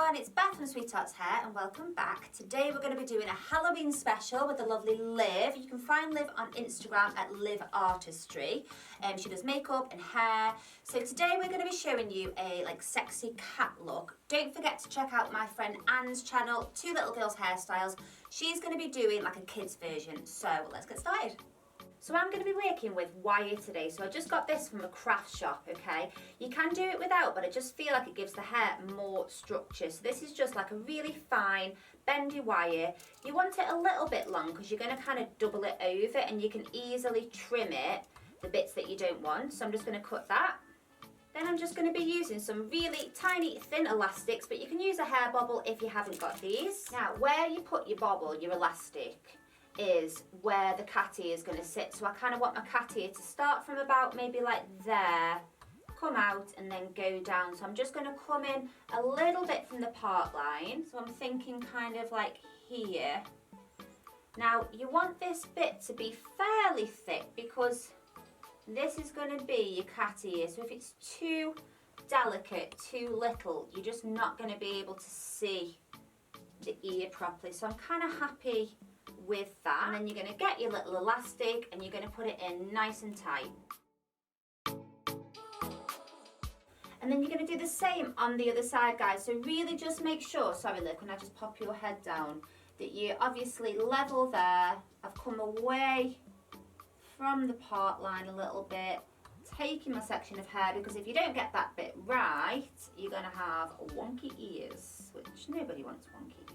everyone, it's Beth from Sweethearts Hair and welcome back. Today we're going to be doing a Halloween special with the lovely Liv. You can find Liv on Instagram at Liv Artistry. She does makeup and hair. So today we're going to be showing you a sexy cat look. Don't forget to check out my friend Anne's channel, Two Little Girls Hairstyles. She's going to be doing like a kids version. So let's get started. So I'm going to be working with wire today. So I just got this from a craft shop, okay? You can do it without, but I just feel like it gives the hair more structure. So this is just like a really fine, bendy wire. You want it a little bit long because you're going to kind of double it over and you can easily trim it, the bits that you don't want. So I'm just going to cut that. Then I'm just going to be using some really tiny, thin elastics, but you can use a hair bobble if you haven't got these. Now, where you put your bobble, your elastic, is where the cat ear is going to sit. So I kind of want my cat ear to start from about maybe like there, come out and then go down. So I'm just going to come in a little bit from the part line. So I'm thinking kind of like here. Now you want this bit to be fairly thick because this is going to be your cat ear. So if it's too delicate, too little, you're just not going to be able to see the ear properly. So I'm kind of happy with that, and then you're going to get your little elastic and you're going to put it in nice and tight. And then you're going to do the same on the other side, guys. So really just make sure, sorry look, when I just pop your head down, that you're obviously level there. I've come away from the part line a little bit, taking my section of hair, because if you don't get that bit right, you're going to have wonky ears, which nobody wants wonky ears.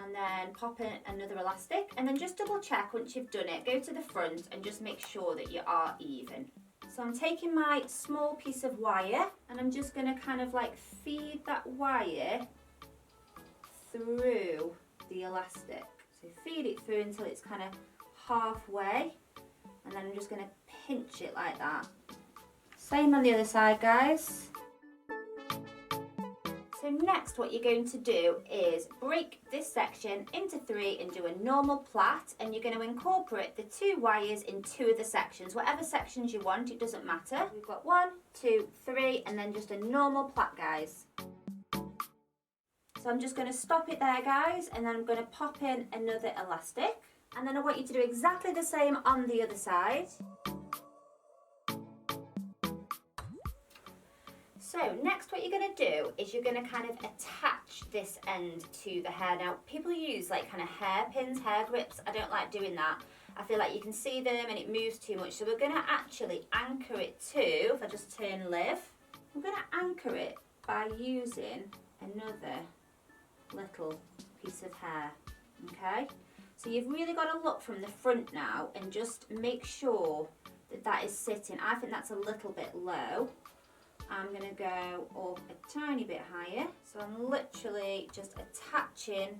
And then pop in another elastic and then just double check once you've done it, go to the front and just make sure that you are even. So I'm taking my small piece of wire and I'm just going to kind of like feed that wire through the elastic. So feed it through until it's kind of halfway, and then I'm just going to pinch it like that. Same on the other side, guys. So next what you're going to do is break this section into 3 and do a normal plait, and you're going to incorporate the 2 wires in 2 of the sections, whatever sections you want, it doesn't matter. We've got 1, 2, 3 and then just a normal plait, guys. So I'm just going to stop it there, guys, and then I'm going to pop in another elastic, and then I want you to do exactly the same on the other side. So next what you're going to do is you're going to kind of attach this end to the hair. Now people use like kind of hairpins, hair grips. I don't like doing that. I feel like you can see them and it moves too much. So we're going to actually anchor it to, if I just turn Liv, we're going to anchor it by using another little piece of hair, okay? So you've really got to look from the front now and just make sure that that is sitting. I think that's a little bit low. I'm going to go up a tiny bit higher. So I'm literally just attaching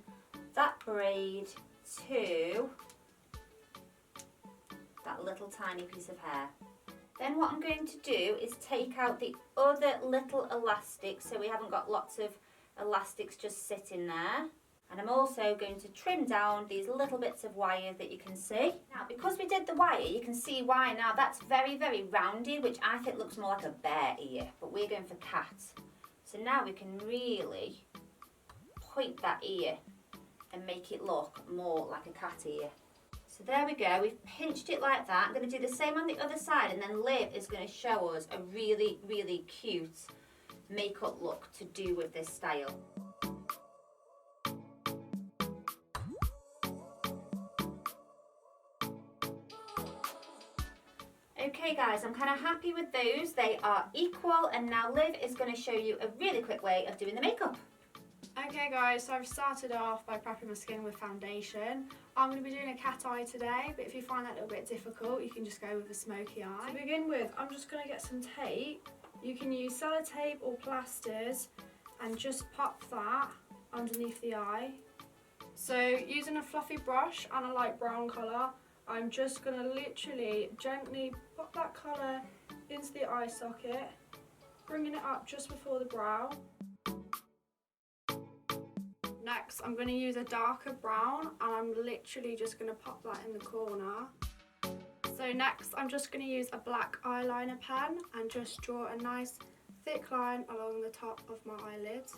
that braid to that little tiny piece of hair. Then what I'm going to do is take out the other little elastic so we haven't got lots of elastics just sitting there. And I'm also going to trim down these little bits of wire that you can see. Now, because we did the wire, you can see why now that's very, very rounded, which I think looks more like a bear ear, but we're going for cat. So now we can really point that ear and make it look more like a cat ear. So there we go, we've pinched it like that. I'm going to do the same on the other side, and then Liv is going to show us a really, really cute makeup look to do with this style. Okay guys, I'm kind of happy with those. They are equal, and now Liv is going to show you a really quick way of doing the makeup. Okay guys, so I've started off by prepping my skin with foundation. I'm going to be doing a cat eye today, but if you find that a little bit difficult, you can just go with a smoky eye. To begin with, I'm just going to get some tape. You can use sellotape or plasters and just pop that underneath the eye. So using a fluffy brush and a light brown colour, I'm just going to literally gently pop that colour into the eye socket, bringing it up just before the brow. Next, I'm going to use a darker brown and I'm literally just going to pop that in the corner. So next, I'm just going to use a black eyeliner pen and just draw a nice thick line along the top of my eyelids.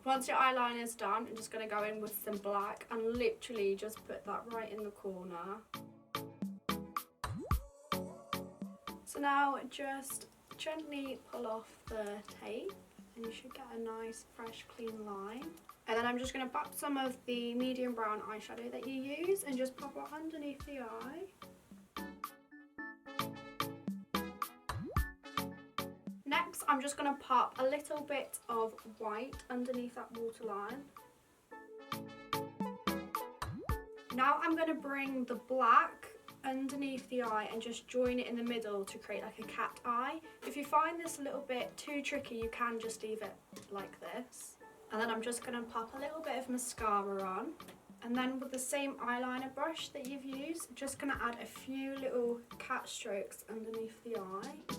Once your eyeliner is done, I'm just going to go in with some black and literally just put that right in the corner. So now just gently pull off the tape and you should get a nice fresh clean line. And then I'm just going to pop some of the medium brown eyeshadow that you use and just pop it underneath the eye. Next, I'm just going to pop a little bit of white underneath that waterline. Now I'm going to bring the black underneath the eye and just join it in the middle to create like a cat eye. If you find this a little bit too tricky, you can just leave it like this. And then I'm just going to pop a little bit of mascara on. And then with the same eyeliner brush that you've used, I'm just going to add a few little cat strokes underneath the eye.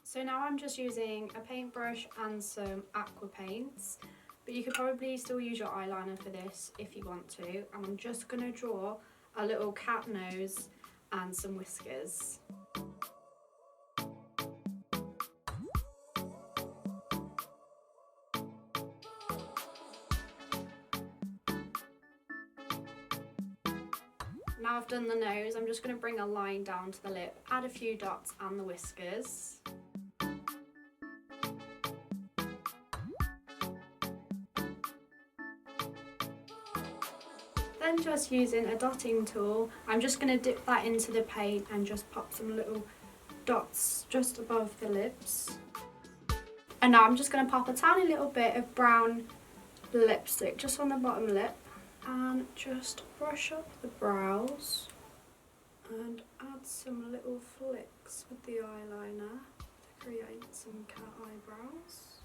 So now I'm just using a paintbrush and some aqua paints, but you could probably still use your eyeliner for this if you want to. And I'm just going to draw a little cat nose and some whiskers. Now I've done the nose, I'm just going to bring a line down to the lip, add a few dots and the whiskers. Then just using a dotting tool, I'm just going to dip that into the paint and just pop some little dots just above the lips. And now I'm just going to pop a tiny little bit of brown lipstick just on the bottom lip and just brush up the brows and add some little flicks with the eyeliner to create some cat eyebrows.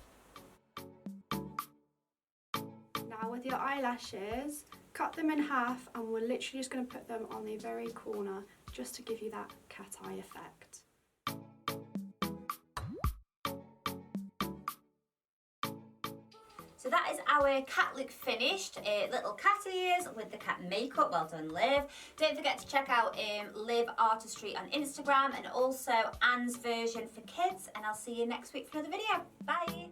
Now with your eyelashes, cut them in half and we're literally just going to put them on the very corner just to give you that cat eye effect. So that is our cat look finished. Little cat ears with the cat makeup. Well done, Liv. Don't forget to check out Liv Artistry on Instagram and also Anne's version for kids. And I'll see you next week for another video. Bye.